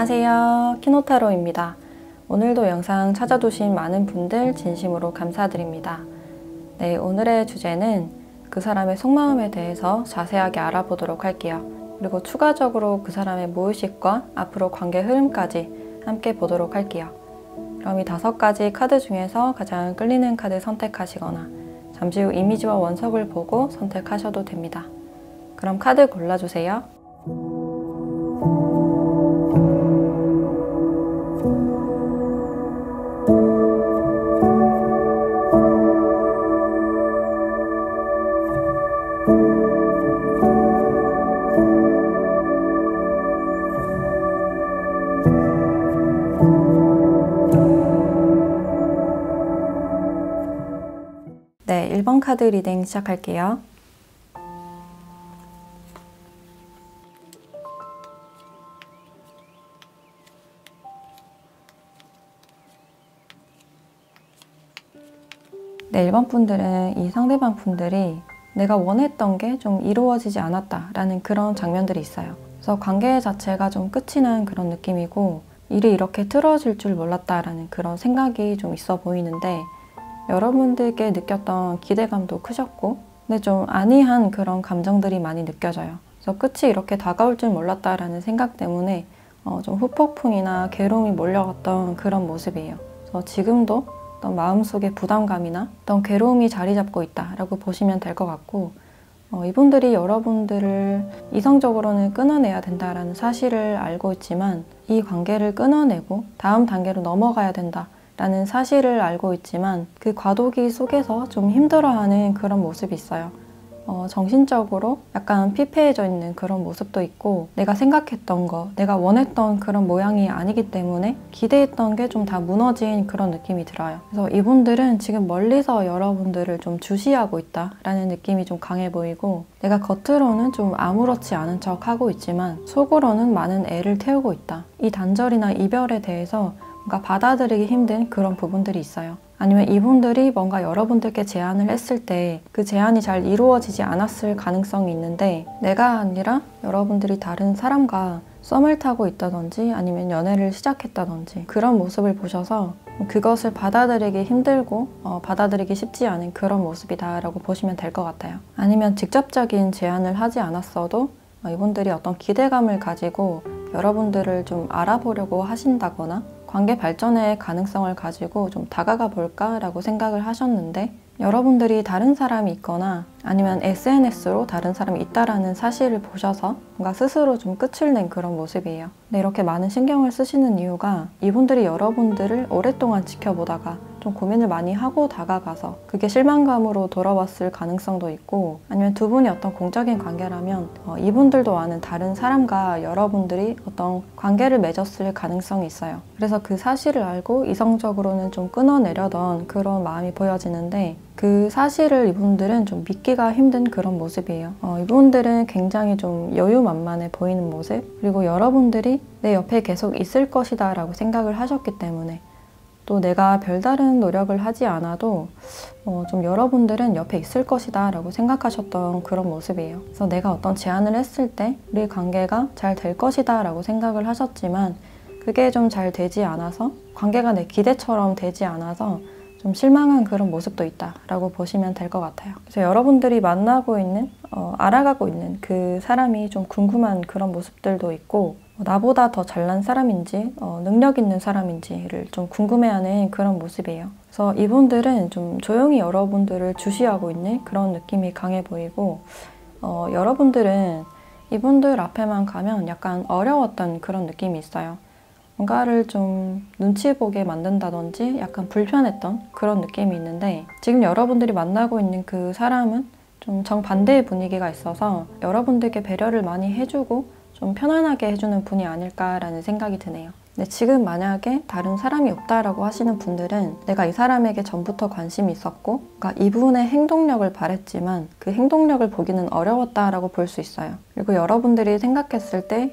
안녕하세요, 키노타로입니다. 오늘도 영상 찾아주신 많은 분들 진심으로 감사드립니다. 네, 오늘의 주제는 그 사람의 속마음에 대해서 자세하게 알아보도록 할게요. 그리고 추가적으로 그 사람의 무의식과 앞으로 관계 흐름까지 함께 보도록 할게요. 그럼 이 5가지 카드 중에서 가장 끌리는 카드 선택하시거나 잠시 후 이미지와 원석을 보고 선택하셔도 됩니다. 그럼 카드 골라주세요. 네, 1번 카드 리딩 시작할게요. 네, 1번 분들은 이 상대방 분들이 내가 원했던 게 좀 이루어지지 않았다 라는 그런 장면들이 있어요. 그래서 관계 자체가 좀 끝이 난 그런 느낌이고 일이 이렇게 틀어질 줄 몰랐다 라는 그런 생각이 좀 있어 보이는데, 여러분들께 느꼈던 기대감도 크셨고 근데 좀 아니한 그런 감정들이 많이 느껴져요. 그래서 끝이 이렇게 다가올 줄 몰랐다라는 생각 때문에 좀 후폭풍이나 괴로움이 몰려갔던 그런 모습이에요. 그래서 지금도 어떤 마음속에 부담감이나 어떤 괴로움이 자리 잡고 있다라고 보시면 될 것 같고, 이분들이 여러분들을 이성적으로는 끊어내야 된다라는 사실을 알고 있지만 이 관계를 끊어내고 다음 단계로 넘어가야 된다 라는 사실을 알고 있지만 그 과도기 속에서 좀 힘들어하는 그런 모습이 있어요. 정신적으로 약간 피폐해져 있는 그런 모습도 있고, 내가 생각했던 거, 내가 원했던 그런 모양이 아니기 때문에 기대했던 게 좀 다 무너진 그런 느낌이 들어요. 그래서 이분들은 지금 멀리서 여러분들을 좀 주시하고 있다라는 느낌이 좀 강해 보이고, 내가 겉으로는 좀 아무렇지 않은 척 하고 있지만 속으로는 많은 애를 태우고 있다. 이 단절이나 이별에 대해서 뭔가 받아들이기 힘든 그런 부분들이 있어요. 아니면 이분들이 뭔가 여러분들께 제안을 했을 때 그 제안이 잘 이루어지지 않았을 가능성이 있는데, 내가 아니라 여러분들이 다른 사람과 썸을 타고 있다든지 아니면 연애를 시작했다든지 그런 모습을 보셔서 그것을 받아들이기 힘들고 받아들이기 쉽지 않은 그런 모습이다 라고 보시면 될 것 같아요. 아니면 직접적인 제안을 하지 않았어도 이분들이 어떤 기대감을 가지고 여러분들을 좀 알아보려고 하신다거나 관계 발전의 가능성을 가지고 좀 다가가 볼까 라고 생각을 하셨는데, 여러분들이 다른 사람이 있거나 아니면 SNS로 다른 사람이 있다라는 사실을 보셔서 뭔가 스스로 좀 끝을 낸 그런 모습이에요. 근데 이렇게 많은 신경을 쓰시는 이유가 이분들이 여러분들을 오랫동안 지켜보다가 좀 고민을 많이 하고 다가가서 그게 실망감으로 돌아왔을 가능성도 있고, 아니면 두 분이 어떤 공적인 관계라면 이분들도 아는 다른 사람과 여러분들이 어떤 관계를 맺었을 가능성이 있어요. 그래서 그 사실을 알고 이성적으로는 좀 끊어내려던 그런 마음이 보여지는데, 그 사실을 이분들은 좀 믿기가 힘든 그런 모습이에요. 이분들은 굉장히 좀 여유만만해 보이는 모습, 그리고 여러분들이 내 옆에 계속 있을 것이다 라고 생각을 하셨기 때문에, 또 내가 별다른 노력을 하지 않아도 좀 여러분들은 옆에 있을 것이다 라고 생각하셨던 그런 모습이에요. 그래서 내가 어떤 제안을 했을 때 우리 관계가 잘 될 것이다 라고 생각을 하셨지만 그게 좀 잘 되지 않아서, 관계가 내 기대처럼 되지 않아서 좀 실망한 그런 모습도 있다 라고 보시면 될 것 같아요. 그래서 여러분들이 만나고 있는, 알아가고 있는 그 사람이 좀 궁금한 그런 모습들도 있고, 나보다 더 잘난 사람인지 능력 있는 사람인지를 좀 궁금해하는 그런 모습이에요. 그래서 이분들은 좀 조용히 여러분들을 주시하고 있는 그런 느낌이 강해 보이고, 여러분들은 이분들 앞에만 가면 약간 어려웠던 그런 느낌이 있어요. 뭔가를 좀 눈치 보게 만든다든지 약간 불편했던 그런 느낌이 있는데, 지금 여러분들이 만나고 있는 그 사람은 좀 정반대의 분위기가 있어서 여러분들께 배려를 많이 해주고 좀 편안하게 해주는 분이 아닐까라는 생각이 드네요. 근데 지금 만약에 다른 사람이 없다라고 하시는 분들은 내가 이 사람에게 전부터 관심이 있었고, 그러니까 이분의 행동력을 바랬지만 그 행동력을 보기는 어려웠다라고 볼 수 있어요. 그리고 여러분들이 생각했을 때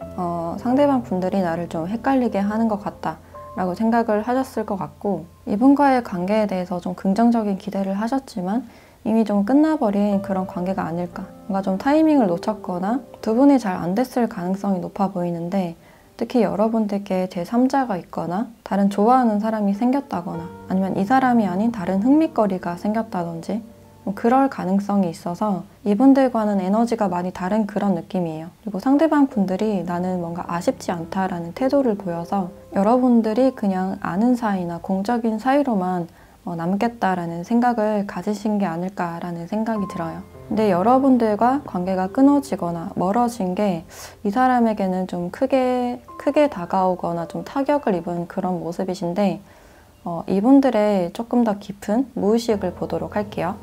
상대방 분들이 나를 좀 헷갈리게 하는 것 같다 라고 생각을 하셨을 것 같고, 이분과의 관계에 대해서 좀 긍정적인 기대를 하셨지만 이미 좀 끝나버린 그런 관계가 아닐까. 뭔가 좀 타이밍을 놓쳤거나 두 분이 잘 안 됐을 가능성이 높아 보이는데, 특히 여러분들께 제3자가 있거나 다른 좋아하는 사람이 생겼다거나 아니면 이 사람이 아닌 다른 흥미거리가 생겼다든지 그럴 가능성이 있어서 이분들과는 에너지가 많이 다른 그런 느낌이에요. 그리고 상대방 분들이 나는 뭔가 아쉽지 않다라는 태도를 보여서 여러분들이 그냥 아는 사이나 공적인 사이로만 남겠다라는 생각을 가지신 게 아닐까라는 생각이 들어요. 근데 여러분들과 관계가 끊어지거나 멀어진 게 이 사람에게는 좀 크게 다가오거나 좀 타격을 입은 그런 모습이신데 이분들의 조금 더 깊은 무의식을 보도록 할게요.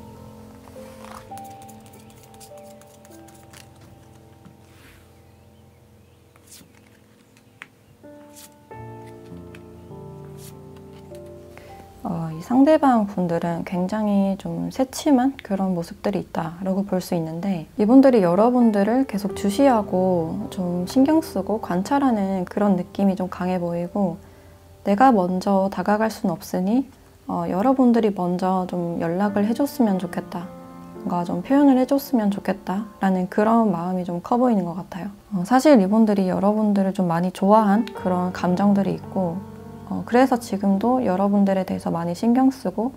이 상대방 분들은 굉장히 좀 새침한 그런 모습들이 있다라고 볼 수 있는데 이분들이 여러분들을 계속 주시하고 좀 신경 쓰고 관찰하는 그런 느낌이 좀 강해 보이고 내가 먼저 다가갈 순 없으니 여러분들이 먼저 좀 연락을 해줬으면 좋겠다. 뭔가 좀 표현을 해줬으면 좋겠다라는 그런 마음이 좀 커 보이는 것 같아요. 사실 이분들이 여러분들을 좀 많이 좋아한 그런 감정들이 있고 그래서 지금도 여러분들에 대해서 많이 신경 쓰고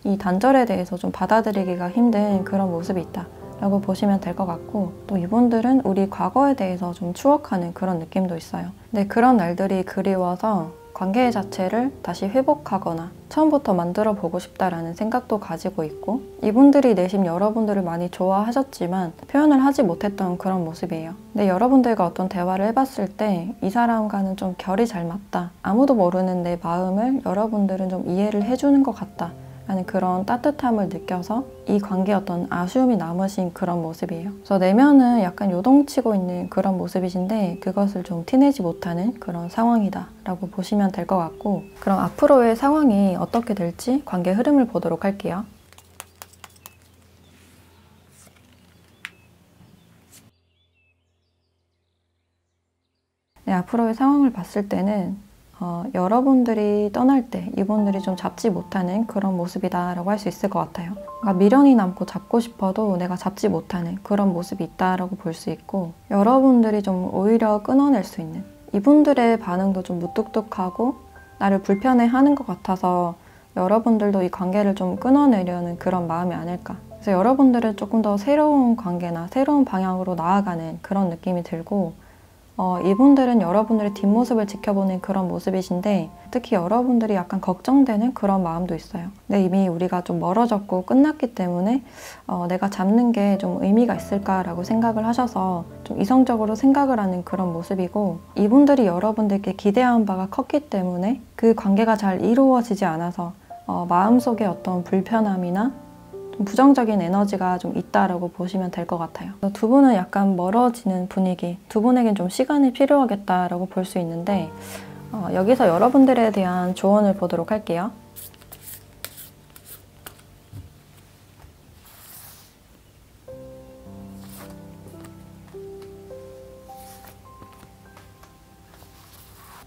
이 단절에 대해서 좀 받아들이기가 힘든 그런 모습이 있다 라고 보시면 될 것 같고 또 이분들은 우리 과거에 대해서 좀 추억하는 그런 느낌도 있어요. 근데 그런 날들이 그리워서 관계 자체를 다시 회복하거나 처음부터 만들어 보고 싶다라는 생각도 가지고 있고 이분들이 내심 여러분들을 많이 좋아하셨지만 표현을 하지 못했던 그런 모습이에요. 근데 여러분들과 어떤 대화를 해봤을 때 이 사람과는 좀 결이 잘 맞다. 아무도 모르는 내 마음을 여러분들은 좀 이해를 해주는 것 같다. 라는 그런 따뜻함을 느껴서 이 관계에 어떤 아쉬움이 남으신 그런 모습이에요. 그래서 내면은 약간 요동치고 있는 그런 모습이신데 그것을 좀 티내지 못하는 그런 상황이다 라고 보시면 될 것 같고 그럼 앞으로의 상황이 어떻게 될지 관계 흐름을 보도록 할게요. 네, 앞으로의 상황을 봤을 때는 여러분들이 떠날 때 이분들이 좀 잡지 못하는 그런 모습이다 라고 할 수 있을 것 같아요. 그러니까 미련이 남고 잡고 싶어도 내가 잡지 못하는 그런 모습이 있다라고 볼 수 있고 여러분들이 좀 오히려 끊어낼 수 있는 이분들의 반응도 좀 무뚝뚝하고 나를 불편해하는 것 같아서 여러분들도 이 관계를 좀 끊어내려는 그런 마음이 아닐까. 그래서 여러분들은 조금 더 새로운 관계나 새로운 방향으로 나아가는 그런 느낌이 들고 이분들은 여러분들의 뒷모습을 지켜보는 그런 모습이신데 특히 여러분들이 약간 걱정되는 그런 마음도 있어요. 근데 이미 우리가 좀 멀어졌고 끝났기 때문에 내가 잡는 게 좀 의미가 있을까라고 생각을 하셔서 좀 이성적으로 생각을 하는 그런 모습이고 이분들이 여러분들께 기대한 바가 컸기 때문에 그 관계가 잘 이루어지지 않아서 마음속에 어떤 불편함이나 부정적인 에너지가 좀 있다라고 보시면 될 것 같아요. 두 분은 약간 멀어지는 분위기, 두 분에겐 좀 시간이 필요하겠다라고 볼 수 있는데 여기서 여러분들에 대한 조언을 보도록 할게요.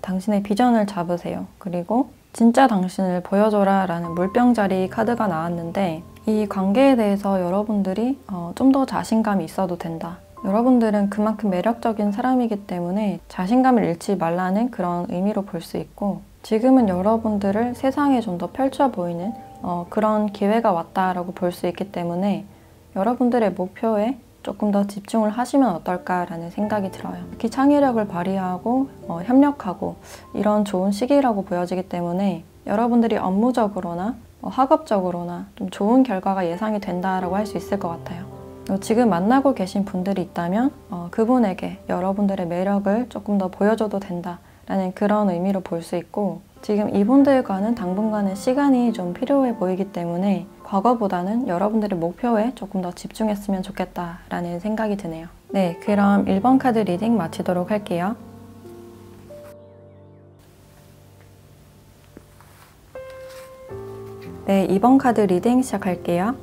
당신의 비전을 잡으세요. 그리고 진짜 당신을 보여줘라 라는 물병자리 카드가 나왔는데 이 관계에 대해서 여러분들이 좀 더 자신감이 있어도 된다. 여러분들은 그만큼 매력적인 사람이기 때문에 자신감을 잃지 말라는 그런 의미로 볼 수 있고 지금은 여러분들을 세상에 좀 더 펼쳐 보이는 그런 기회가 왔다라고 볼 수 있기 때문에 여러분들의 목표에 조금 더 집중을 하시면 어떨까라는 생각이 들어요. 특히 창의력을 발휘하고 협력하고 이런 좋은 시기라고 보여지기 때문에 여러분들이 업무적으로나 학업적으로나 좀 좋은 결과가 예상이 된다라고 할 수 있을 것 같아요. 지금 만나고 계신 분들이 있다면 그분에게 여러분들의 매력을 조금 더 보여줘도 된다라는 그런 의미로 볼 수 있고 지금 이분들과는 당분간은 시간이 좀 필요해 보이기 때문에 과거보다는 여러분들의 목표에 조금 더 집중했으면 좋겠다라는 생각이 드네요. 네, 그럼 1번 카드 리딩 마치도록 할게요. 네, 2번 카드 리딩 시작할게요.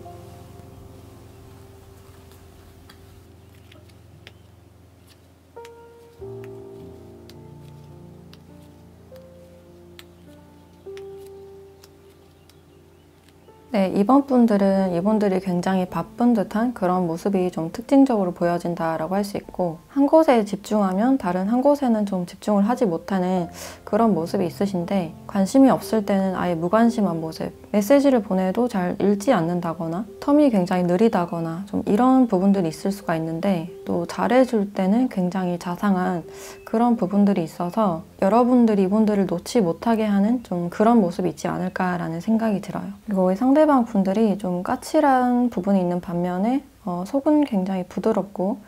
네, 근데 이번 분들은 이분들이 굉장히 바쁜 듯한 그런 모습이 좀 특징적으로 보여진다라고 할 수 있고, 한 곳에 집중하면 다른 한 곳에는 좀 집중을 하지 못하는 그런 모습이 있으신데, 관심이 없을 때는 아예 무관심한 모습, 메시지를 보내도 잘 읽지 않는다거나 텀이 굉장히 느리다거나 좀 이런 부분들이 있을 수가 있는데, 또 잘해줄 때는 굉장히 자상한 그런 부분들이 있어서 여러분들이 이분들을 놓지 못하게 하는 좀 그런 모습이 있지 않을까라는 생각이 들어요. 그리고 상대방 분들이 좀 까칠한 부분이 있는 반면에 속은 굉장히 부드럽고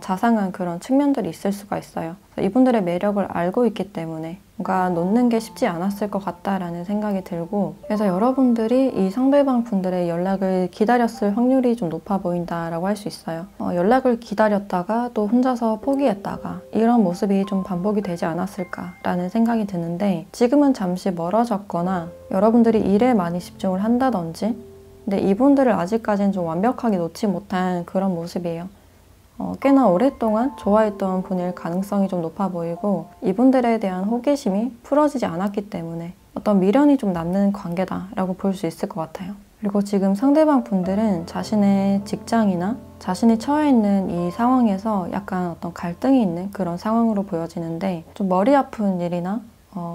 자상한 그런 측면들이 있을 수가 있어요. 이분들의 매력을 알고 있기 때문에 뭔가 놓는 게 쉽지 않았을 것 같다라는 생각이 들고, 그래서 여러분들이 이 상대방 분들의 연락을 기다렸을 확률이 좀 높아 보인다라고 할 수 있어요. 연락을 기다렸다가 또 혼자서 포기했다가 이런 모습이 좀 반복이 되지 않았을까라는 생각이 드는데, 지금은 잠시 멀어졌거나 여러분들이 일에 많이 집중을 한다든지, 근데 이분들을 아직까지는 좀 완벽하게 놓지 못한 그런 모습이에요. 꽤나 오랫동안 좋아했던 분일 가능성이 좀 높아 보이고, 이분들에 대한 호기심이 풀어지지 않았기 때문에 어떤 미련이 좀 남는 관계다라고 볼 수 있을 것 같아요. 그리고 지금 상대방 분들은 자신의 직장이나 자신이 처해 있는 이 상황에서 약간 어떤 갈등이 있는 그런 상황으로 보여지는데, 좀 머리 아픈 일이나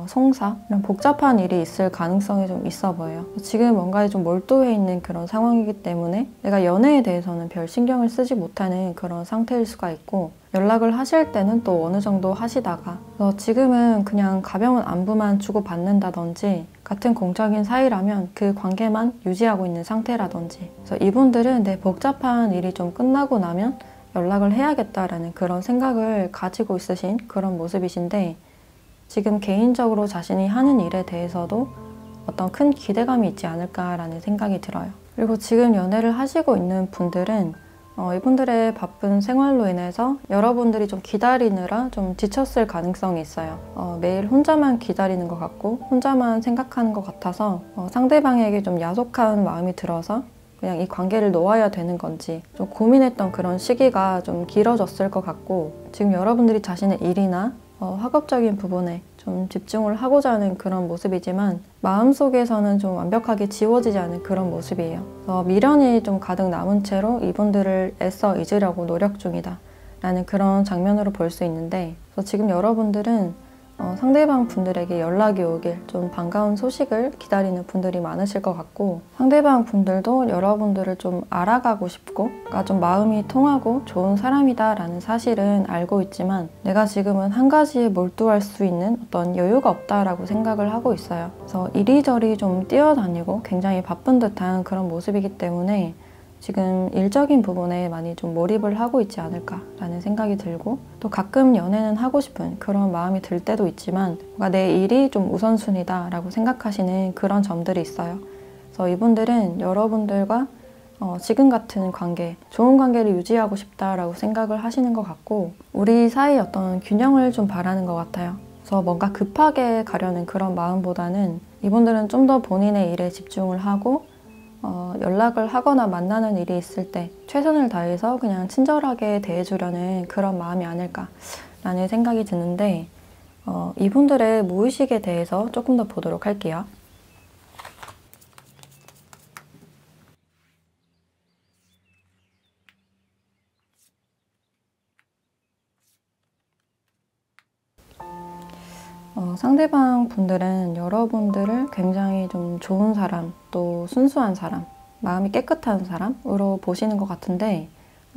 송사 이런 복잡한 일이 있을 가능성이 좀 있어 보여요. 지금 뭔가에 좀 몰두해 있는 그런 상황이기 때문에 내가 연애에 대해서는 별 신경을 쓰지 못하는 그런 상태일 수가 있고, 연락을 하실 때는 또 어느 정도 하시다가 지금은 그냥 가벼운 안부만 주고받는다든지, 같은 공적인 사이라면 그 관계만 유지하고 있는 상태라든지, 그래서 이분들은 내 복잡한 일이 좀 끝나고 나면 연락을 해야겠다라는 그런 생각을 가지고 있으신 그런 모습이신데, 지금 개인적으로 자신이 하는 일에 대해서도 어떤 큰 기대감이 있지 않을까라는 생각이 들어요. 그리고 지금 연애를 하시고 있는 분들은 이분들의 바쁜 생활로 인해서 여러분들이 좀 기다리느라 좀 지쳤을 가능성이 있어요. 매일 혼자만 기다리는 것 같고 혼자만 생각하는 것 같아서 상대방에게 좀 야속한 마음이 들어서 그냥 이 관계를 놓아야 되는 건지 좀 고민했던 그런 시기가 좀 길어졌을 것 같고, 지금 여러분들이 자신의 일이나 학업적인 부분에 좀 집중을 하고자 하는 그런 모습이지만 마음속에서는 좀 완벽하게 지워지지 않은 그런 모습이에요. 그래서 미련이 좀 가득 남은 채로 이분들을 애써 잊으려고 노력 중이다 라는 그런 장면으로 볼 수 있는데, 그래서 지금 여러분들은 상대방 분들에게 연락이 오길 좀 반가운 소식을 기다리는 분들이 많으실 것 같고, 상대방 분들도 여러분들을 좀 알아가고 싶고, 그러니까 좀 마음이 통하고 좋은 사람이다 라는 사실은 알고 있지만 내가 지금은 한 가지에 몰두할 수 있는 어떤 여유가 없다라고 생각을 하고 있어요. 그래서 이리저리 좀 뛰어다니고 굉장히 바쁜 듯한 그런 모습이기 때문에 지금 일적인 부분에 많이 좀 몰입을 하고 있지 않을까라는 생각이 들고, 또 가끔 연애는 하고 싶은 그런 마음이 들 때도 있지만 뭔가 내 일이 좀 우선순위다라고 생각하시는 그런 점들이 있어요. 그래서 이분들은 여러분들과 지금 같은 관계, 좋은 관계를 유지하고 싶다라고 생각을 하시는 것 같고, 우리 사이 어떤 균형을 좀 바라는 것 같아요. 그래서 뭔가 급하게 가려는 그런 마음보다는 이분들은 좀 더 본인의 일에 집중을 하고 연락을 하거나 만나는 일이 있을 때 최선을 다해서 그냥 친절하게 대해주려는 그런 마음이 아닐까라는 생각이 드는데, 이분들의 무의식에 대해서 조금 더 보도록 할게요. 상대방 분들은 여러분들을 굉장히 좀 좋은 사람, 또 순수한 사람, 마음이 깨끗한 사람으로 보시는 것 같은데,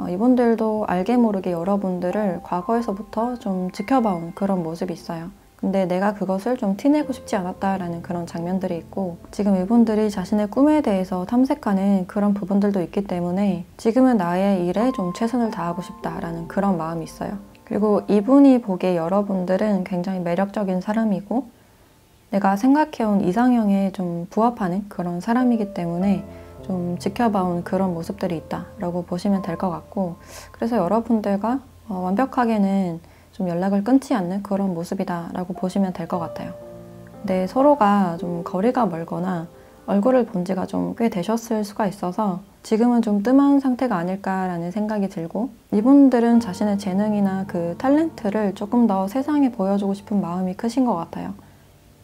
이분들도 알게 모르게 여러분들을 과거에서부터 좀 지켜봐온 그런 모습이 있어요. 근데 내가 그것을 좀 티내고 싶지 않았다라는 그런 장면들이 있고, 지금 이분들이 자신의 꿈에 대해서 탐색하는 그런 부분들도 있기 때문에 지금은 나의 일에 좀 최선을 다하고 싶다라는 그런 마음이 있어요. 그리고 이분이 보기에 여러분들은 굉장히 매력적인 사람이고 내가 생각해온 이상형에 좀 부합하는 그런 사람이기 때문에 좀 지켜봐온 그런 모습들이 있다라고 보시면 될 것 같고, 그래서 여러분들과 완벽하게는 좀 연락을 끊지 않는 그런 모습이다라고 보시면 될 것 같아요. 근데 서로가 좀 거리가 멀거나 얼굴을 본 지가 좀 꽤 되셨을 수가 있어서 지금은 좀 뜸한 상태가 아닐까라는 생각이 들고, 이분들은 자신의 재능이나 그 탤런트를 조금 더 세상에 보여주고 싶은 마음이 크신 것 같아요.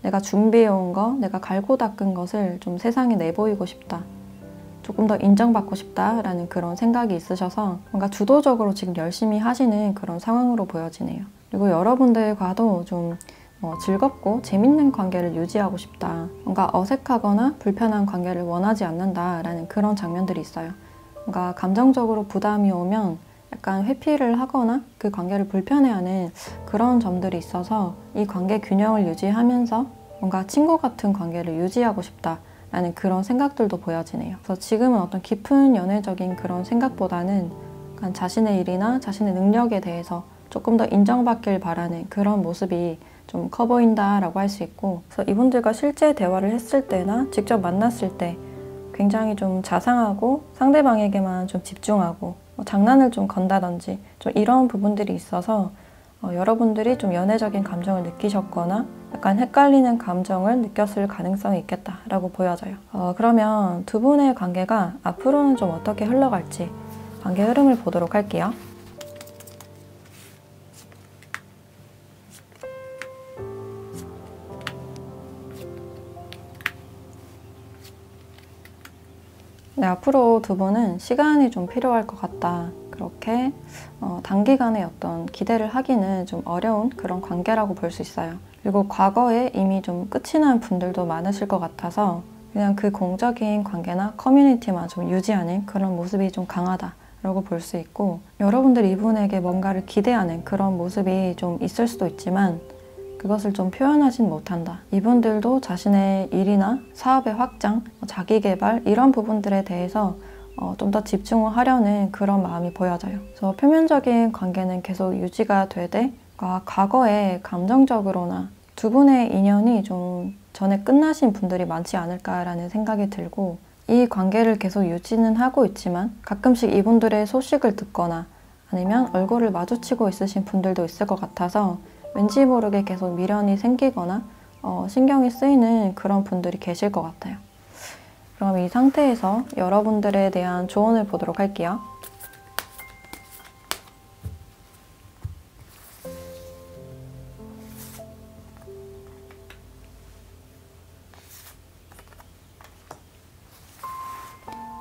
내가 준비해온 거, 내가 갈고 닦은 것을 좀 세상에 내보이고 싶다. 조금 더 인정받고 싶다라는 그런 생각이 있으셔서 뭔가 주도적으로 지금 열심히 하시는 그런 상황으로 보여지네요. 그리고 여러분들과도 좀 즐겁고 재밌는 관계를 유지하고 싶다. 뭔가 어색하거나 불편한 관계를 원하지 않는다라는 그런 장면들이 있어요. 뭔가 감정적으로 부담이 오면 약간 회피를 하거나 그 관계를 불편해하는 그런 점들이 있어서 이 관계 균형을 유지하면서 뭔가 친구 같은 관계를 유지하고 싶다라는 그런 생각들도 보여지네요. 그래서 지금은 어떤 깊은 연애적인 그런 생각보다는 약간 자신의 일이나 자신의 능력에 대해서 조금 더 인정받길 바라는 그런 모습이 좀 커 보인다라고 할 수 있고, 그래서 이분들과 실제 대화를 했을 때나 직접 만났을 때 굉장히 좀 자상하고 상대방에게만 좀 집중하고 장난을 좀 건다든지 좀 이런 부분들이 있어서 여러분들이 좀 연애적인 감정을 느끼셨거나 약간 헷갈리는 감정을 느꼈을 가능성이 있겠다라고 보여져요. 그러면 두 분의 관계가 앞으로는 좀 어떻게 흘러갈지 관계 흐름을 보도록 할게요. 네, 앞으로 두 분은 시간이 좀 필요할 것 같다. 그렇게 단기간에 어떤 기대를 하기는 좀 어려운 그런 관계라고 볼 수 있어요. 그리고 과거에 이미 좀 끝이 난 분들도 많으실 것 같아서 그냥 그 공적인 관계나 커뮤니티만 좀 유지하는 그런 모습이 좀 강하다라고 볼 수 있고, 여러분들이 이분에게 뭔가를 기대하는 그런 모습이 좀 있을 수도 있지만 그것을 좀 표현하진 못한다. 이분들도 자신의 일이나 사업의 확장, 자기 개발 이런 부분들에 대해서 좀 더 집중을 하려는 그런 마음이 보여져요. 그래서 표면적인 관계는 계속 유지가 되되 과거에 감정적으로나 두 분의 인연이 좀 전에 끝나신 분들이 많지 않을까라는 생각이 들고, 이 관계를 계속 유지는 하고 있지만 가끔씩 이분들의 소식을 듣거나 아니면 얼굴을 마주치고 있으신 분들도 있을 것 같아서 왠지 모르게 계속 미련이 생기거나 신경이 쓰이는 그런 분들이 계실 것 같아요. 그럼 이 상태에서 여러분들에 대한 조언을 보도록 할게요.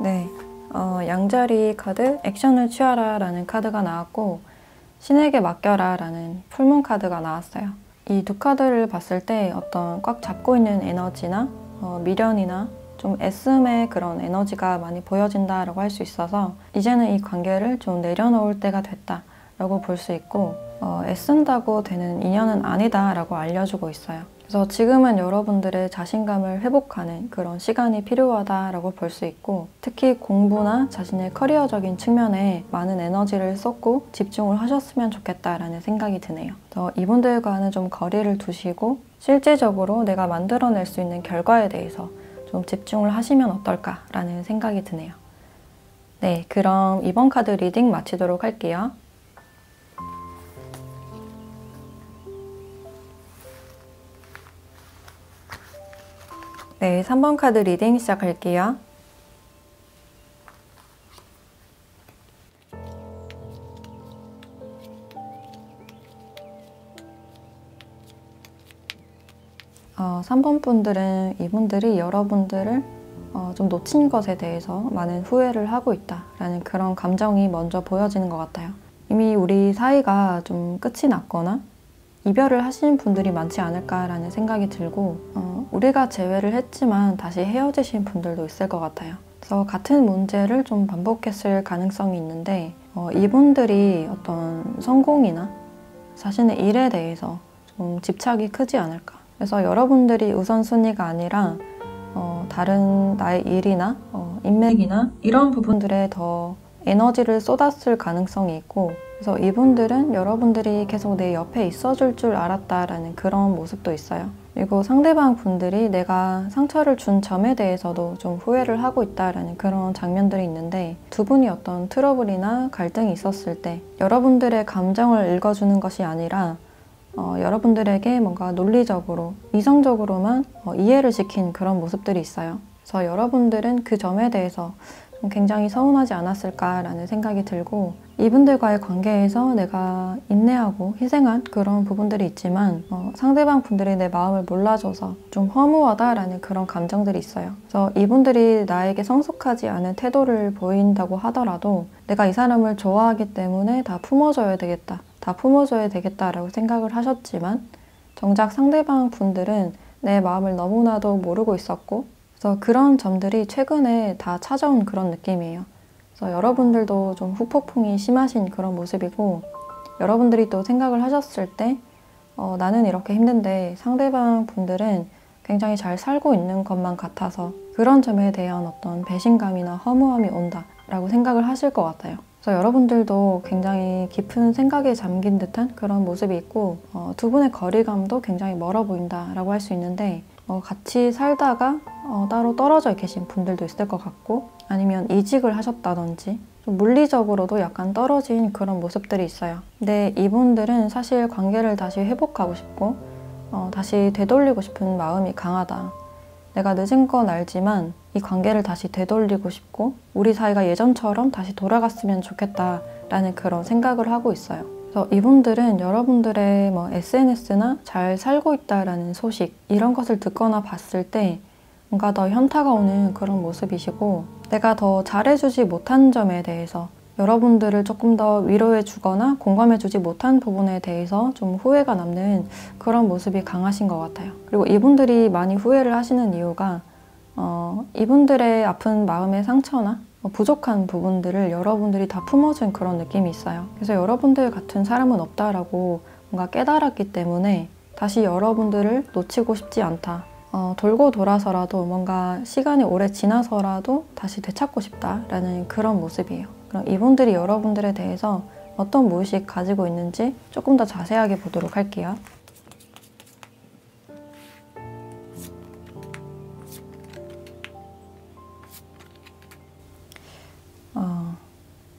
네, 양자리 카드 액션을 취하라 라는 카드가 나왔고, 신에게 맡겨라 라는 풀문 카드가 나왔어요. 이 두 카드를 봤을 때 어떤 꽉 잡고 있는 에너지나 미련이나 좀 애씀의 그런 에너지가 많이 보여진다라고 할 수 있어서 이제는 이 관계를 좀 내려놓을 때가 됐다라고 볼 수 있고, 애쓴다고 되는 인연은 아니다라고 알려주고 있어요. 그래서 지금은 여러분들의 자신감을 회복하는 그런 시간이 필요하다라고 볼 수 있고, 특히 공부나 자신의 커리어적인 측면에 많은 에너지를 쏟고 집중을 하셨으면 좋겠다라는 생각이 드네요. 그래서 이분들과는 좀 거리를 두시고 실제적으로 내가 만들어낼 수 있는 결과에 대해서 좀 집중을 하시면 어떨까라는 생각이 드네요. 네, 그럼 이번 카드 리딩 마치도록 할게요. 네, 3번 카드 리딩 시작할게요. 어, 3번 분들은 이분들이 여러분들을 좀 놓친 것에 대해서 많은 후회를 하고 있다라는 그런 감정이 먼저 보여지는 것 같아요. 이미 우리 사이가 좀 끝이 났거나 이별을 하신 분들이 많지 않을까라는 생각이 들고, 우리가 재회를 했지만 다시 헤어지신 분들도 있을 것 같아요. 그래서 같은 문제를 좀 반복했을 가능성이 있는데 이분들이 어떤 성공이나 자신의 일에 대해서 좀 집착이 크지 않을까. 그래서 여러분들이 우선순위가 아니라 다른 나의 일이나 인맥이나 이런 부분들에 더 에너지를 쏟았을 가능성이 있고, 그래서 이분들은 여러분들이 계속 내 옆에 있어줄 줄 알았다라는 그런 모습도 있어요. 그리고 상대방 분들이 내가 상처를 준 점에 대해서도 좀 후회를 하고 있다라는 그런 장면들이 있는데, 두 분이 어떤 트러블이나 갈등이 있었을 때 여러분들의 감정을 읽어주는 것이 아니라 여러분들에게 뭔가 논리적으로, 이성적으로만 이해를 시킨 그런 모습들이 있어요. 그래서 여러분들은 그 점에 대해서 좀 굉장히 서운하지 않았을까라는 생각이 들고, 이분들과의 관계에서 내가 인내하고 희생한 그런 부분들이 있지만 상대방 분들이 내 마음을 몰라줘서 좀 허무하다라는 그런 감정들이 있어요. 그래서 이분들이 나에게 성숙하지 않은 태도를 보인다고 하더라도 내가 이 사람을 좋아하기 때문에 다 품어줘야 되겠다, 다 품어줘야 되겠다라고 생각을 하셨지만 정작 상대방 분들은 내 마음을 너무나도 모르고 있었고, 그래서 그런 점들이 최근에 다 찾아온 그런 느낌이에요. 그래서 여러분들도 좀 후폭풍이 심하신 그런 모습이고, 여러분들이 또 생각을 하셨을 때 나는 이렇게 힘든데 상대방 분들은 굉장히 잘 살고 있는 것만 같아서 그런 점에 대한 어떤 배신감이나 허무함이 온다라고 생각을 하실 것 같아요. 그래서 여러분들도 굉장히 깊은 생각에 잠긴 듯한 그런 모습이 있고, 두 분의 거리감도 굉장히 멀어 보인다라고 할 수 있는데, 같이 살다가 따로 떨어져 계신 분들도 있을 것 같고, 아니면 이직을 하셨다든지 좀 물리적으로도 약간 떨어진 그런 모습들이 있어요. 근데 이분들은 사실 관계를 다시 회복하고 싶고 다시 되돌리고 싶은 마음이 강하다. 내가 늦은 건 알지만 이 관계를 다시 되돌리고 싶고 우리 사이가 예전처럼 다시 돌아갔으면 좋겠다라는 그런 생각을 하고 있어요. 그래서 이분들은 여러분들의 SNS나 잘 살고 있다라는 소식, 이런 것을 듣거나 봤을 때 뭔가 더 현타가 오는 그런 모습이시고, 내가 더 잘해주지 못한 점에 대해서, 여러분들을 조금 더 위로해주거나 공감해주지 못한 부분에 대해서 좀 후회가 남는 그런 모습이 강하신 것 같아요. 그리고 이분들이 많이 후회를 하시는 이유가 이분들의 아픈 마음의 상처나 부족한 부분들을 여러분들이 다 품어준 그런 느낌이 있어요. 그래서 여러분들 같은 사람은 없다라고 뭔가 깨달았기 때문에 다시 여러분들을 놓치고 싶지 않다. 돌고 돌아서라도 뭔가 시간이 오래 지나서라도 다시 되찾고 싶다라는 그런 모습이에요. 그럼 이분들이 여러분들에 대해서 어떤 무의식 가지고 있는지 조금 더 자세하게 보도록 할게요.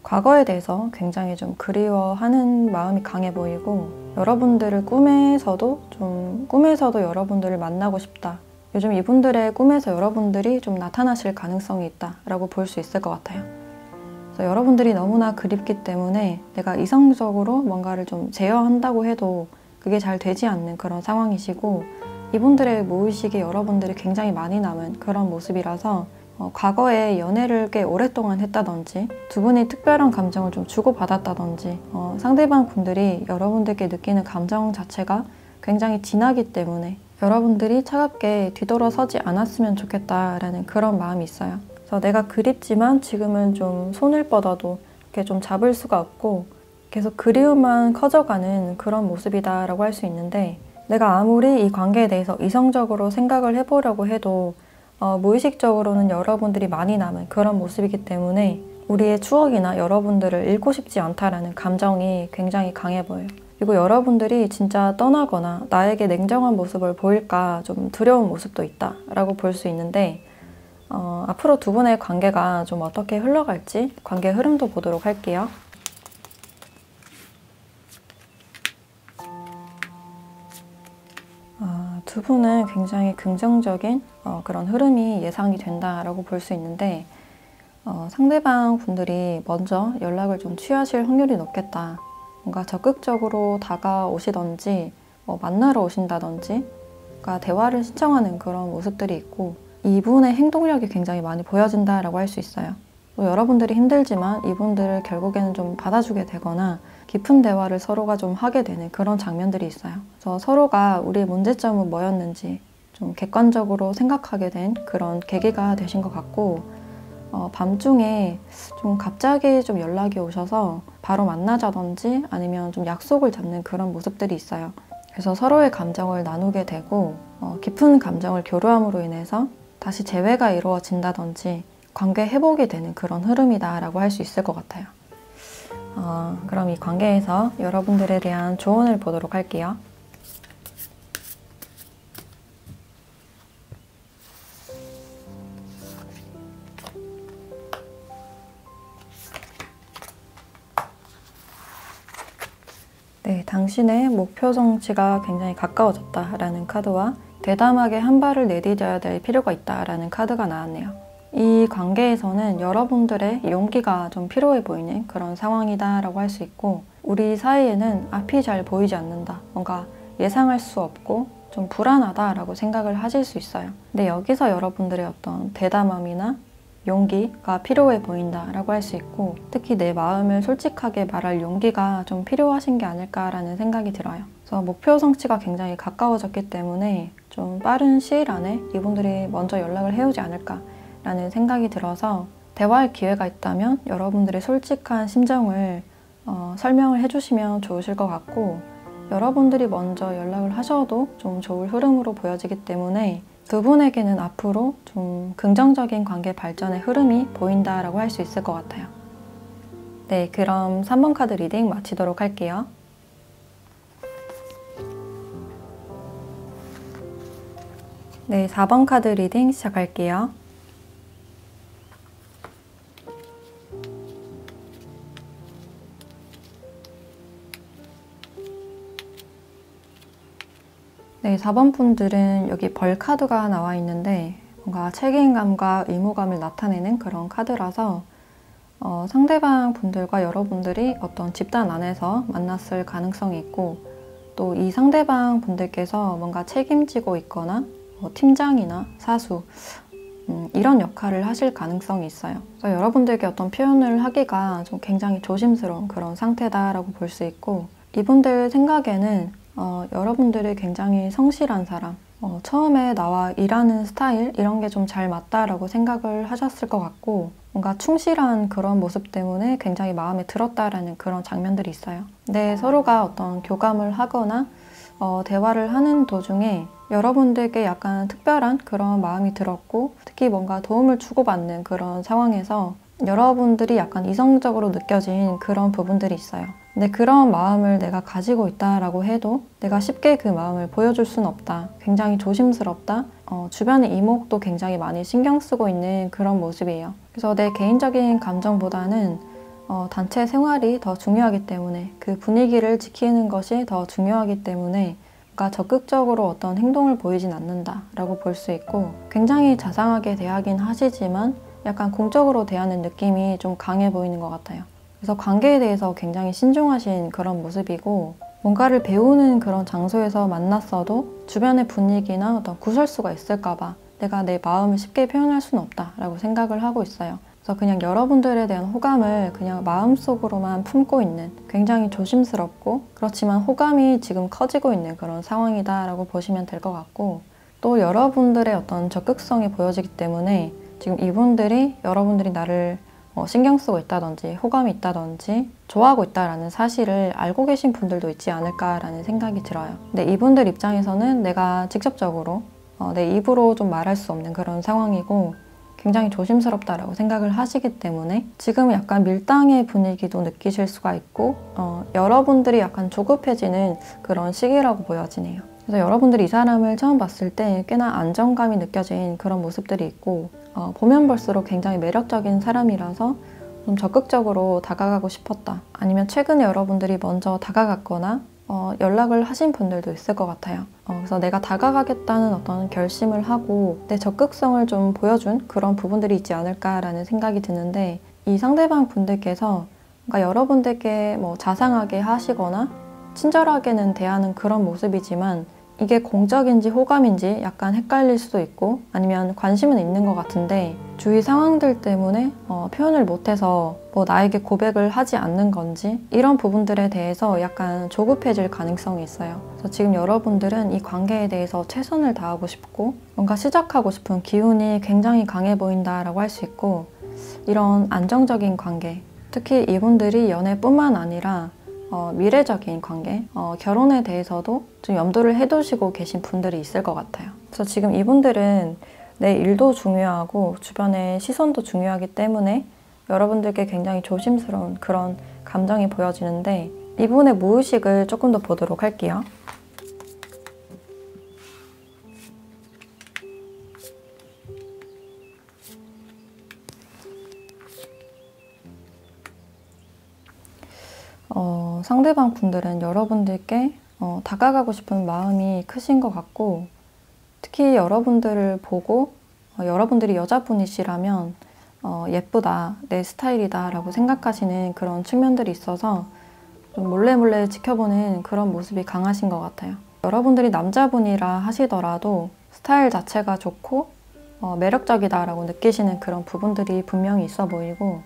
과거에 대해서 굉장히 좀 그리워하는 마음이 강해 보이고, 여러분들을 꿈에서도 여러분들을 만나고 싶다. 요즘 이분들의 꿈에서 여러분들이 좀 나타나실 가능성이 있다라고 볼 수 있을 것 같아요. 그래서 여러분들이 너무나 그립기 때문에 내가 이성적으로 뭔가를 좀 제어한다고 해도 그게 잘 되지 않는 그런 상황이시고, 이분들의 무의식에 여러분들이 굉장히 많이 남은 그런 모습이라서 과거에 연애를 꽤 오랫동안 했다든지 두 분이 특별한 감정을 좀 주고받았다든지 상대방 분들이 여러분들께 느끼는 감정 자체가 굉장히 진하기 때문에 여러분들이 차갑게 뒤돌아서지 않았으면 좋겠다라는 그런 마음이 있어요. 그래서 내가 그립지만 지금은 좀 손을 뻗어도 이렇게 좀 잡을 수가 없고 계속 그리움만 커져가는 그런 모습이다라고 할 수 있는데, 내가 아무리 이 관계에 대해서 이성적으로 생각을 해보려고 해도 무의식적으로는 여러분들이 많이 남은 그런 모습이기 때문에 우리의 추억이나 여러분들을 잃고 싶지 않다라는 감정이 굉장히 강해 보여요. 그리고 여러분들이 진짜 떠나거나 나에게 냉정한 모습을 보일까 좀 두려운 모습도 있다라고 볼 수 있는데, 앞으로 두 분의 관계가 좀 어떻게 흘러갈지 관계 흐름도 보도록 할게요. 두 분은 굉장히 긍정적인 그런 흐름이 예상이 된다라고 볼 수 있는데, 상대방 분들이 먼저 연락을 좀 취하실 확률이 높겠다. 뭔가 적극적으로 다가오시던지 만나러 오신다든지 뭔가 대화를 신청하는 그런 모습들이 있고, 이분의 행동력이 굉장히 많이 보여진다라고 할 수 있어요. 또 여러분들이 힘들지만 이분들을 결국에는 좀 받아주게 되거나 깊은 대화를 서로가 좀 하게 되는 그런 장면들이 있어요. 그래서 서로가 우리의 문제점은 뭐였는지 좀 객관적으로 생각하게 된 그런 계기가 되신 것 같고, 밤중에 좀 갑자기 좀 연락이 오셔서 바로 만나자든지 아니면 좀 약속을 잡는 그런 모습들이 있어요. 그래서 서로의 감정을 나누게 되고 깊은 감정을 교류함으로 인해서 다시 재회가 이루어진다든지 관계 회복이 되는 그런 흐름이다라고 할 수 있을 것 같아요. 그럼 이 관계에서 여러분들에 대한 조언을 보도록 할게요. 네, 당신의 목표 성취가 굉장히 가까워졌다라는 카드와 대담하게 한 발을 내디뎌야 될 필요가 있다라는 카드가 나왔네요. 이 관계에서는 여러분들의 용기가 좀 필요해 보이는 그런 상황이다라고 할 수 있고, 우리 사이에는 앞이 잘 보이지 않는다, 뭔가 예상할 수 없고 좀 불안하다라고 생각을 하실 수 있어요. 근데 여기서 여러분들의 어떤 대담함이나 용기가 필요해 보인다라고 할 수 있고, 특히 내 마음을 솔직하게 말할 용기가 좀 필요하신 게 아닐까라는 생각이 들어요. 그래서 목표 성취가 굉장히 가까워졌기 때문에 좀 빠른 시일 안에 이분들이 먼저 연락을 해오지 않을까라는 생각이 들어서, 대화할 기회가 있다면 여러분들의 솔직한 심정을 설명을 해주시면 좋으실 것 같고, 여러분들이 먼저 연락을 하셔도 좀 좋을 흐름으로 보여지기 때문에 두 분에게는 앞으로 좀 긍정적인 관계 발전의 흐름이 보인다라고 할 수 있을 것 같아요. 네, 그럼 3번 카드 리딩 마치도록 할게요. 네, 4번 카드 리딩 시작할게요. 네, 4번 분들은 여기 벌 카드가 나와 있는데 뭔가 책임감과 의무감을 나타내는 그런 카드라서 상대방 분들과 여러분들이 어떤 집단 안에서 만났을 가능성이 있고, 또 이 상대방 분들께서 뭔가 책임지고 있거나 팀장이나 사수 이런 역할을 하실 가능성이 있어요. 그래서 여러분들께 어떤 표현을 하기가 좀 굉장히 조심스러운 그런 상태다라고 볼 수 있고, 이분들 생각에는 여러분들이 굉장히 성실한 사람, 처음에 나와 일하는 스타일 이런 게 좀 잘 맞다라고 생각을 하셨을 것 같고, 뭔가 충실한 그런 모습 때문에 굉장히 마음에 들었다라는 그런 장면들이 있어요. 근데 서로가 어떤 교감을 하거나 대화를 하는 도중에 여러분들께 약간 특별한 그런 마음이 들었고, 특히 뭔가 도움을 주고받는 그런 상황에서 여러분들이 약간 이성적으로 느껴진 그런 부분들이 있어요. 근데 그런 마음을 내가 가지고 있다라고 해도 내가 쉽게 그 마음을 보여줄 수는 없다. 굉장히 조심스럽다. 주변의 이목도 굉장히 많이 신경 쓰고 있는 그런 모습이에요. 그래서 내 개인적인 감정보다는 단체 생활이 더 중요하기 때문에, 그 분위기를 지키는 것이 더 중요하기 때문에 뭔가 적극적으로 어떤 행동을 보이진 않는다라고 볼 수 있고, 굉장히 자상하게 대하긴 하시지만 약간 공적으로 대하는 느낌이 좀 강해 보이는 것 같아요. 그래서 관계에 대해서 굉장히 신중하신 그런 모습이고, 뭔가를 배우는 그런 장소에서 만났어도 주변의 분위기나 어떤 구설수가 있을까봐 내가 내 마음을 쉽게 표현할 수는 없다라고 생각을 하고 있어요. 그래서 그냥 여러분들에 대한 호감을 그냥 마음속으로만 품고 있는, 굉장히 조심스럽고 그렇지만 호감이 지금 커지고 있는 그런 상황이다라고 보시면 될 것 같고, 또 여러분들의 어떤 적극성이 보여지기 때문에 지금 이분들이 여러분들이 나를 신경 쓰고 있다든지 호감이 있다든지 좋아하고 있다라는 사실을 알고 계신 분들도 있지 않을까라는 생각이 들어요. 근데 이분들 입장에서는 내가 직접적으로 내 입으로 좀 말할 수 없는 그런 상황이고, 굉장히 조심스럽다라고 생각을 하시기 때문에 지금 약간 밀당의 분위기도 느끼실 수가 있고, 여러분들이 약간 조급해지는 그런 시기라고 보여지네요. 그래서 여러분들이 이 사람을 처음 봤을 때 꽤나 안정감이 느껴진 그런 모습들이 있고, 보면 볼수록 굉장히 매력적인 사람이라서 좀 적극적으로 다가가고 싶었다. 아니면 최근에 여러분들이 먼저 다가갔거나 연락을 하신 분들도 있을 것 같아요. 그래서 내가 다가가겠다는 어떤 결심을 하고 내 적극성을 좀 보여준 그런 부분들이 있지 않을까라는 생각이 드는데, 이 상대방 분들께서 뭔가 여러분들께 뭐 자상하게 하시거나 친절하게는 대하는 그런 모습이지만, 이게 공적인지 호감인지 약간 헷갈릴 수도 있고, 아니면 관심은 있는 것 같은데 주위 상황들 때문에 표현을 못해서 뭐 나에게 고백을 하지 않는 건지, 이런 부분들에 대해서 약간 조급해질 가능성이 있어요. 그래서 지금 여러분들은 이 관계에 대해서 최선을 다하고 싶고 뭔가 시작하고 싶은 기운이 굉장히 강해 보인다라고 할 수 있고, 이런 안정적인 관계, 특히 이분들이 연애뿐만 아니라 미래적인 관계, 결혼에 대해서도 좀 염두를 해두시고 계신 분들이 있을 것 같아요. 그래서 지금 이분들은 내 일도 중요하고 주변의 시선도 중요하기 때문에 여러분들께 굉장히 조심스러운 그런 감정이 보여지는데, 이분의 무의식을 조금 더 보도록 할게요. 상대방 분들은 여러분들께 다가가고 싶은 마음이 크신 것 같고, 특히 여러분들을 보고 여러분들이 여자분이시라면 예쁘다, 내 스타일이다 라고 생각하시는 그런 측면들이 있어서 좀 몰래 지켜보는 그런 모습이 강하신 것 같아요. 여러분들이 남자분이라 하시더라도 스타일 자체가 좋고 매력적이다 라고 느끼시는 그런 부분들이 분명히 있어 보이고,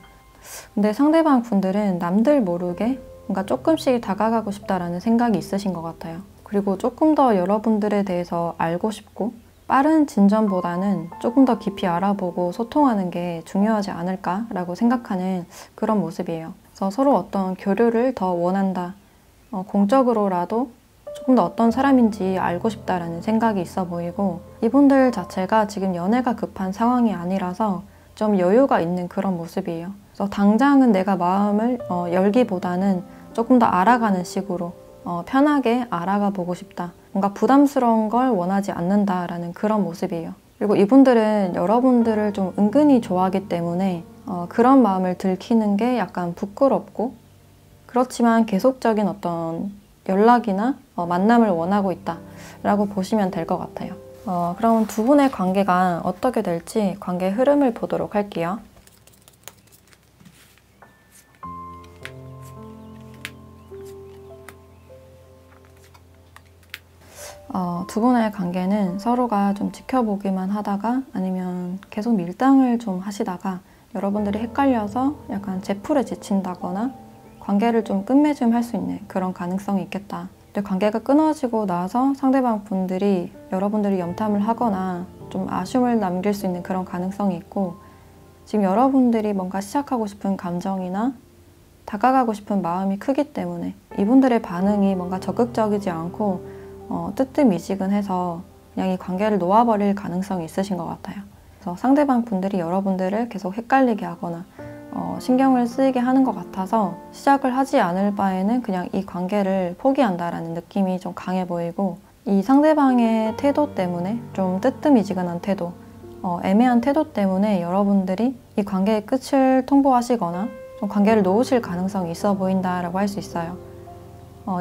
근데 상대방 분들은 남들 모르게 뭔가 조금씩 다가가고 싶다라는 생각이 있으신 것 같아요. 그리고 조금 더 여러분들에 대해서 알고 싶고 빠른 진전보다는 조금 더 깊이 알아보고 소통하는 게 중요하지 않을까라고 생각하는 그런 모습이에요. 그래서 서로 어떤 교류를 더 원한다, 공적으로라도 조금 더 어떤 사람인지 알고 싶다라는 생각이 있어 보이고, 이분들 자체가 지금 연애가 급한 상황이 아니라서 좀 여유가 있는 그런 모습이에요. 그래서 당장은 내가 마음을 열기보다는 조금 더 알아가는 식으로 편하게 알아가 보고 싶다, 뭔가 부담스러운 걸 원하지 않는다라는 그런 모습이에요. 그리고 이분들은 여러분들을 좀 은근히 좋아하기 때문에 그런 마음을 들키는 게 약간 부끄럽고, 그렇지만 계속적인 어떤 연락이나 만남을 원하고 있다 라고 보시면 될 것 같아요. 그럼 두 분의 관계가 어떻게 될지 관계 흐름을 보도록 할게요. 두 분의 관계는 서로가 좀 지켜보기만 하다가 아니면 계속 밀당을 좀 하시다가 여러분들이 헷갈려서 약간 제풀에 지친다거나 관계를 좀 끝맺음 할 수 있는 그런 가능성이 있겠다. 근데 관계가 끊어지고 나서 상대방 분들이 여러분들이 염탐을 하거나 좀 아쉬움을 남길 수 있는 그런 가능성이 있고, 지금 여러분들이 뭔가 시작하고 싶은 감정이나 다가가고 싶은 마음이 크기 때문에 이분들의 반응이 뭔가 적극적이지 않고 뜨뜻미지근해서 그냥 이 관계를 놓아버릴 가능성이 있으신 것 같아요. 그래서 상대방 분들이 여러분들을 계속 헷갈리게 하거나 신경을 쓰이게 하는 것 같아서 시작을 하지 않을 바에는 그냥 이 관계를 포기한다라는 느낌이 좀 강해 보이고, 이 상대방의 태도 때문에 좀 뜨뜻미지근한 태도, 애매한 태도 때문에 여러분들이 이 관계의 끝을 통보하시거나 좀 관계를 놓으실 가능성이 있어 보인다라고 할 수 있어요.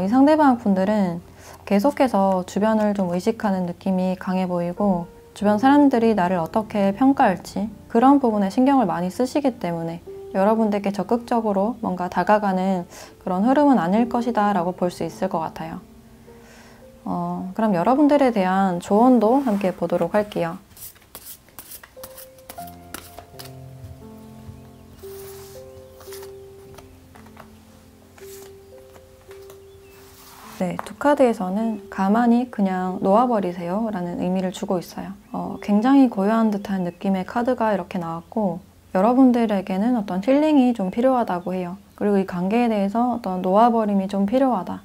이 상대방 분들은 계속해서 주변을 좀 의식하는 느낌이 강해 보이고, 주변 사람들이 나를 어떻게 평가할지 그런 부분에 신경을 많이 쓰시기 때문에 여러분들께 적극적으로 뭔가 다가가는 그런 흐름은 아닐 것이다 라고 볼 수 있을 것 같아요. 그럼 여러분들에 대한 조언도 함께 보도록 할게요. 네, 두 카드에서는 가만히 그냥 놓아버리세요 라는 의미를 주고 있어요. 굉장히 고요한 듯한 느낌의 카드가 이렇게 나왔고, 여러분들에게는 어떤 힐링이 좀 필요하다고 해요. 그리고 이 관계에 대해서 어떤 놓아버림이 좀 필요하다,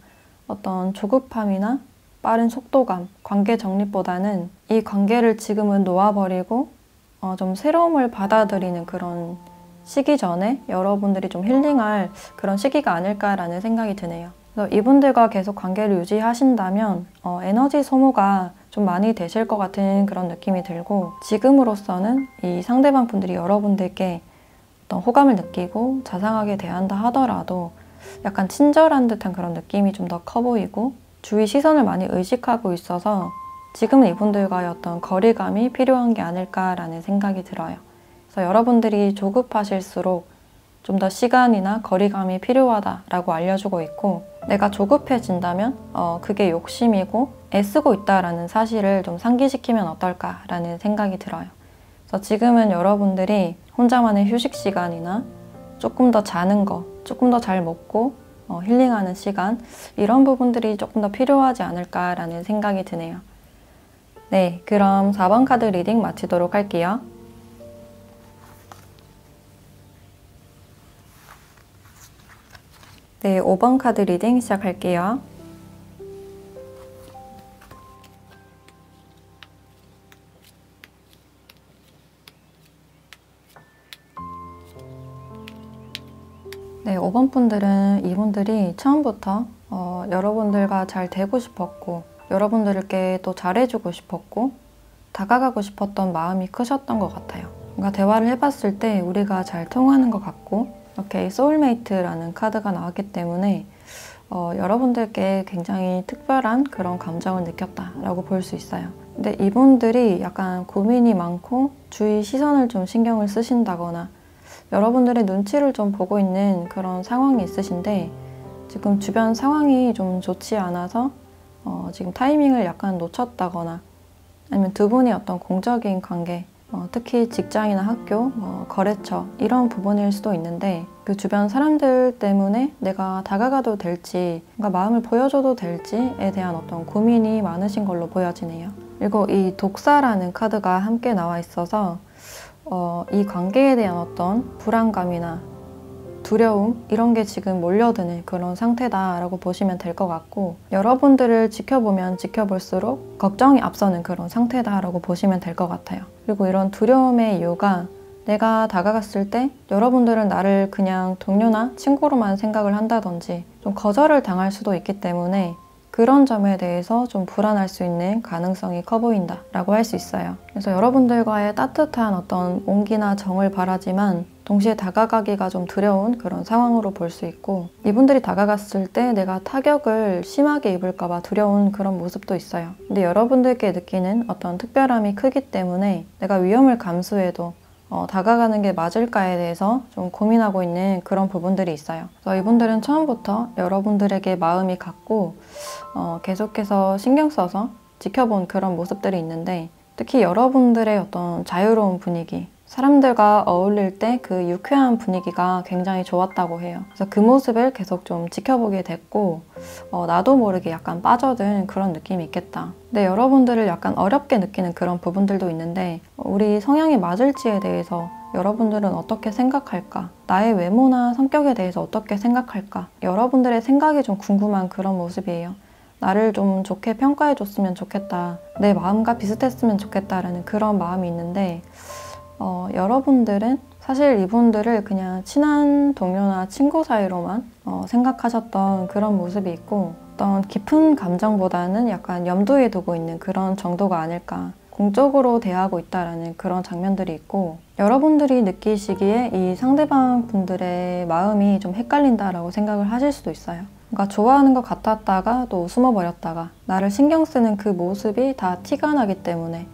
어떤 조급함이나 빠른 속도감, 관계 정립보다는 이 관계를 지금은 놓아버리고 좀 새로움을 받아들이는 그런 시기 전에 여러분들이 좀 힐링할 그런 시기가 아닐까라는 생각이 드네요. 그래서 이분들과 계속 관계를 유지하신다면 에너지 소모가 좀 많이 되실 것 같은 그런 느낌이 들고, 지금으로서는 이 상대방 분들이 여러분들께 어떤 호감을 느끼고 자상하게 대한다 하더라도 약간 친절한 듯한 그런 느낌이 좀 더 커 보이고, 주위 시선을 많이 의식하고 있어서 지금은 이분들과의 어떤 거리감이 필요한 게 아닐까라는 생각이 들어요. 그래서 여러분들이 조급하실수록 좀 더 시간이나 거리감이 필요하다라고 알려주고 있고, 내가 조급해진다면 그게 욕심이고 애쓰고 있다라는 사실을 좀 상기시키면 어떨까라는 생각이 들어요. 그래서 지금은 여러분들이 혼자만의 휴식 시간이나 조금 더 자는 거, 조금 더 잘 먹고 힐링하는 시간, 이런 부분들이 조금 더 필요하지 않을까라는 생각이 드네요. 네, 그럼 4번 카드 리딩 마치도록 할게요. 네, 5번 카드 리딩 시작할게요. 네, 5번 분들은 이분들이 처음부터 여러분들과 잘 되고 싶었고, 여러분들께 또 잘해주고 싶었고, 다가가고 싶었던 마음이 크셨던 것 같아요. 뭔가 대화를 해봤을 때 우리가 잘 통하는 것 같고, 이렇게 소울메이트라는 카드가 나왔기 때문에 여러분들께 굉장히 특별한 그런 감정을 느꼈다라고 볼 수 있어요. 근데 이분들이 약간 고민이 많고 주위 시선을 좀 신경을 쓰신다거나 여러분들의 눈치를 좀 보고 있는 그런 상황이 있으신데 지금 주변 상황이 좀 좋지 않아서 지금 타이밍을 약간 놓쳤다거나 아니면 두 분이 어떤 공적인 관계 특히 직장이나 학교, 거래처 이런 부분일 수도 있는데 그 주변 사람들 때문에 내가 다가가도 될지 뭔가 마음을 보여줘도 될지에 대한 어떤 고민이 많으신 걸로 보여지네요. 그리고 이 독사라는 카드가 함께 나와 있어서 이 관계에 대한 어떤 불안감이나 두려움 이런 게 지금 몰려드는 그런 상태다라고 보시면 될 것 같고 여러분들을 지켜보면 지켜볼수록 걱정이 앞서는 그런 상태다라고 보시면 될 것 같아요. 그리고 이런 두려움의 이유가 내가 다가갔을 때 여러분들은 나를 그냥 동료나 친구로만 생각을 한다든지 좀 거절을 당할 수도 있기 때문에 그런 점에 대해서 좀 불안할 수 있는 가능성이 커 보인다 라고 할 수 있어요. 그래서 여러분들과의 따뜻한 어떤 온기나 정을 바라지만 동시에 다가가기가 좀 두려운 그런 상황으로 볼 수 있고 이분들이 다가갔을 때 내가 타격을 심하게 입을까 봐 두려운 그런 모습도 있어요. 근데 여러분들께 느끼는 어떤 특별함이 크기 때문에 내가 위험을 감수해도 다가가는 게 맞을까에 대해서 좀 고민하고 있는 그런 부분들이 있어요. 그래서 이분들은 처음부터 여러분들에게 마음이 갔고 계속해서 신경 써서 지켜본 그런 모습들이 있는데 특히 여러분들의 어떤 자유로운 분위기 사람들과 어울릴 때 그 유쾌한 분위기가 굉장히 좋았다고 해요. 그래서 그 모습을 계속 좀 지켜보게 됐고 나도 모르게 약간 빠져든 그런 느낌이 있겠다. 근데 여러분들을 약간 어렵게 느끼는 그런 부분들도 있는데 우리 성향이 맞을지에 대해서 여러분들은 어떻게 생각할까? 나의 외모나 성격에 대해서 어떻게 생각할까? 여러분들의 생각이 좀 궁금한 그런 모습이에요. 나를 좀 좋게 평가해줬으면 좋겠다. 내 마음과 비슷했으면 좋겠다라는 그런 마음이 있는데 여러분들은 사실 이분들을 그냥 친한 동료나 친구 사이로만 생각하셨던 그런 모습이 있고 어떤 깊은 감정보다는 약간 염두에 두고 있는 그런 정도가 아닐까. 공적으로 대하고 있다라는 그런 장면들이 있고 여러분들이 느끼시기에 이 상대방 분들의 마음이 좀 헷갈린다라고 생각을 하실 수도 있어요. 그러니까 좋아하는 것 같았다가 또 숨어버렸다가 나를 신경 쓰는 그 모습이 다 티가 나기 때문에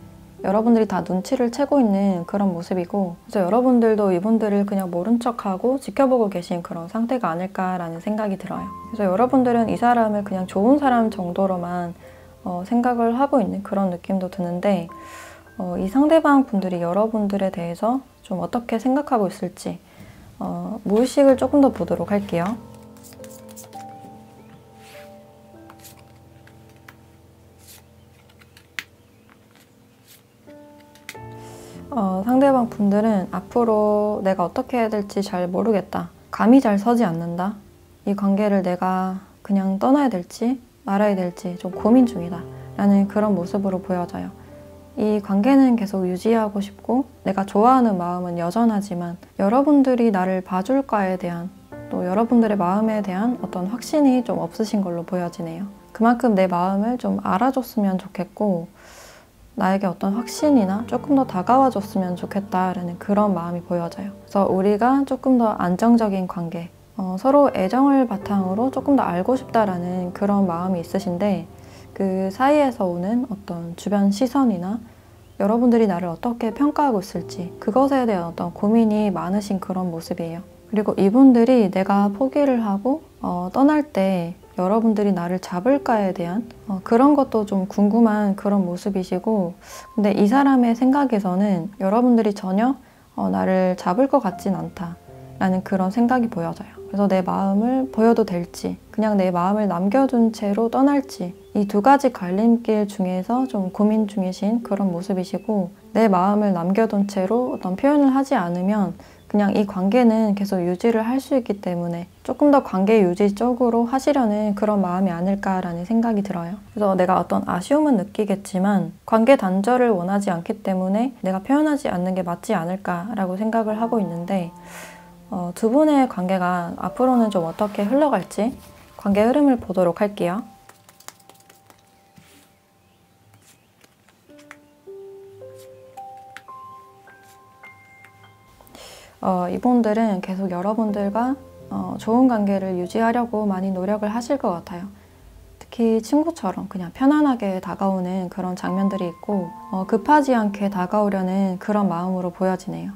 여러분들이 다 눈치를 채고 있는 그런 모습이고 그래서 여러분들도 이분들을 그냥 모른 척하고 지켜보고 계신 그런 상태가 아닐까라는 생각이 들어요. 그래서 여러분들은 이 사람을 그냥 좋은 사람 정도로만 생각을 하고 있는 그런 느낌도 드는데 이 상대방 분들이 여러분들에 대해서 좀 어떻게 생각하고 있을지 무의식을 조금 더 보도록 할게요. 상대방 분들은 앞으로 내가 어떻게 해야 될지 잘 모르겠다. 감이 잘 서지 않는다. 이 관계를 내가 그냥 떠나야 될지 말아야 될지 좀 고민 중이다. 라는 그런 모습으로 보여져요. 이 관계는 계속 유지하고 싶고 내가 좋아하는 마음은 여전하지만 여러분들이 나를 봐줄까에 대한 또 여러분들의 마음에 대한 어떤 확신이 좀 없으신 걸로 보여지네요. 그만큼 내 마음을 좀 알아줬으면 좋겠고 나에게 어떤 확신이나 조금 더 다가와 줬으면 좋겠다라는 그런 마음이 보여져요. 그래서 우리가 조금 더 안정적인 관계, 서로 애정을 바탕으로 조금 더 알고 싶다라는 그런 마음이 있으신데 그 사이에서 오는 어떤 주변 시선이나 여러분들이 나를 어떻게 평가하고 있을지 그것에 대한 어떤 고민이 많으신 그런 모습이에요. 그리고 이분들이 내가 포기를 하고 떠날 때 여러분들이 나를 잡을까에 대한 그런 것도 좀 궁금한 그런 모습이시고 근데 이 사람의 생각에서는 여러분들이 전혀 나를 잡을 것 같진 않다 라는 그런 생각이 보여져요. 그래서 내 마음을 보여도 될지 그냥 내 마음을 남겨둔 채로 떠날지 이 두 가지 갈림길 중에서 좀 고민 중이신 그런 모습이시고 내 마음을 남겨둔 채로 어떤 표현을 하지 않으면 그냥 이 관계는 계속 유지를 할 수 있기 때문에 조금 더 관계 유지 쪽으로 하시려는 그런 마음이 아닐까라는 생각이 들어요. 그래서 내가 어떤 아쉬움은 느끼겠지만 관계 단절을 원하지 않기 때문에 내가 표현하지 않는 게 맞지 않을까라고 생각을 하고 있는데 두 분의 관계가 앞으로는 좀 어떻게 흘러갈지 관계 흐름을 보도록 할게요. 이분들은 계속 여러분들과 좋은 관계를 유지하려고 많이 노력을 하실 것 같아요. 특히 친구처럼 그냥 편안하게 다가오는 그런 장면들이 있고 급하지 않게 다가오려는 그런 마음으로 보여지네요.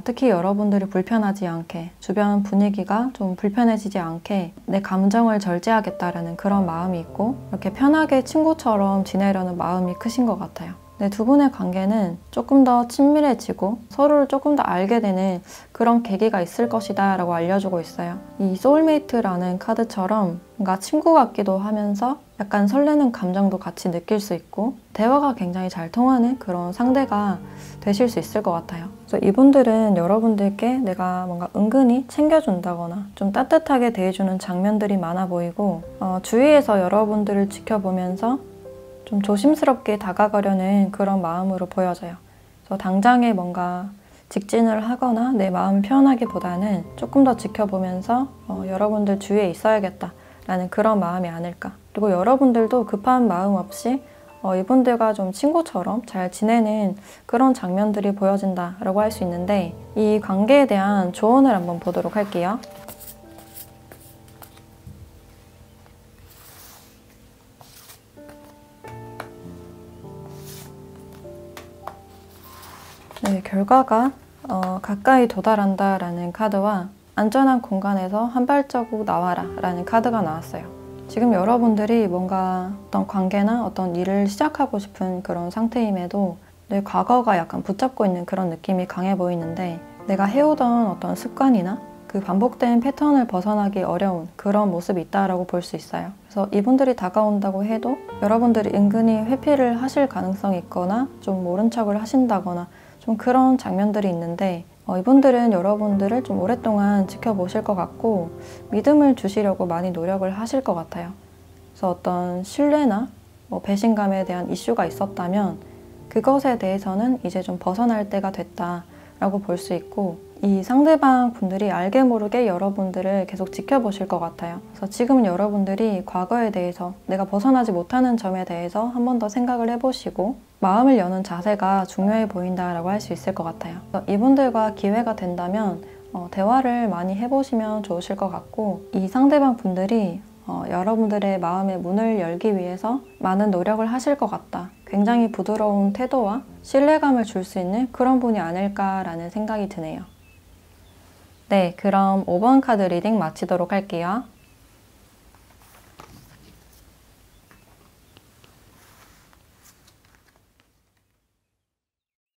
특히 여러분들이 불편하지 않게 주변 분위기가 좀 불편해지지 않게 내 감정을 절제하겠다라는 그런 마음이 있고 이렇게 편하게 친구처럼 지내려는 마음이 크신 것 같아요. 네, 두 분의 관계는 조금 더 친밀해지고 서로를 조금 더 알게 되는 그런 계기가 있을 것이다 라고 알려주고 있어요. 이 소울메이트라는 카드처럼 뭔가 친구 같기도 하면서 약간 설레는 감정도 같이 느낄 수 있고 대화가 굉장히 잘 통하는 그런 상대가 되실 수 있을 것 같아요. 그래서 이분들은 여러분들께 내가 뭔가 은근히 챙겨준다거나 좀 따뜻하게 대해주는 장면들이 많아 보이고 주위에서 여러분들을 지켜보면서 좀 조심스럽게 다가가려는 그런 마음으로 보여져요. 그래서 당장에 뭔가 직진을 하거나 내 마음 표현하기보다는 조금 더 지켜보면서 여러분들 주위에 있어야겠다라는 그런 마음이 아닐까. 그리고 여러분들도 급한 마음 없이 이분들과 좀 친구처럼 잘 지내는 그런 장면들이 보여진다라고 할 수 있는데 이 관계에 대한 조언을 한번 보도록 할게요. 네, 결과가 가까이 도달한다 라는 카드와 안전한 공간에서 한 발자국 나와라 라는 카드가 나왔어요. 지금 여러분들이 뭔가 어떤 관계나 어떤 일을 시작하고 싶은 그런 상태임에도 내 과거가 약간 붙잡고 있는 그런 느낌이 강해 보이는데 내가 해오던 어떤 습관이나 그 반복된 패턴을 벗어나기 어려운 그런 모습이 있다라고 볼 수 있어요. 그래서 이분들이 다가온다고 해도 여러분들이 은근히 회피를 하실 가능성이 있거나 좀 모른 척을 하신다거나 좀 그런 장면들이 있는데 이분들은 여러분들을 좀 오랫동안 지켜보실 것 같고 믿음을 주시려고 많이 노력을 하실 것 같아요. 그래서 어떤 신뢰나 배신감에 대한 이슈가 있었다면 그것에 대해서는 이제 좀 벗어날 때가 됐다라고 볼 수 있고 이 상대방 분들이 알게 모르게 여러분들을 계속 지켜보실 것 같아요. 그래서 지금 여러분들이 과거에 대해서 내가 벗어나지 못하는 점에 대해서 한 번 더 생각을 해보시고 마음을 여는 자세가 중요해 보인다라고 할 수 있을 것 같아요. 이분들과 기회가 된다면 대화를 많이 해보시면 좋으실 것 같고 이 상대방 분들이 여러분들의 마음의 문을 열기 위해서 많은 노력을 하실 것 같다. 굉장히 부드러운 태도와 신뢰감을 줄 수 있는 그런 분이 아닐까라는 생각이 드네요. 네, 그럼 5번 카드 리딩 마치도록 할게요.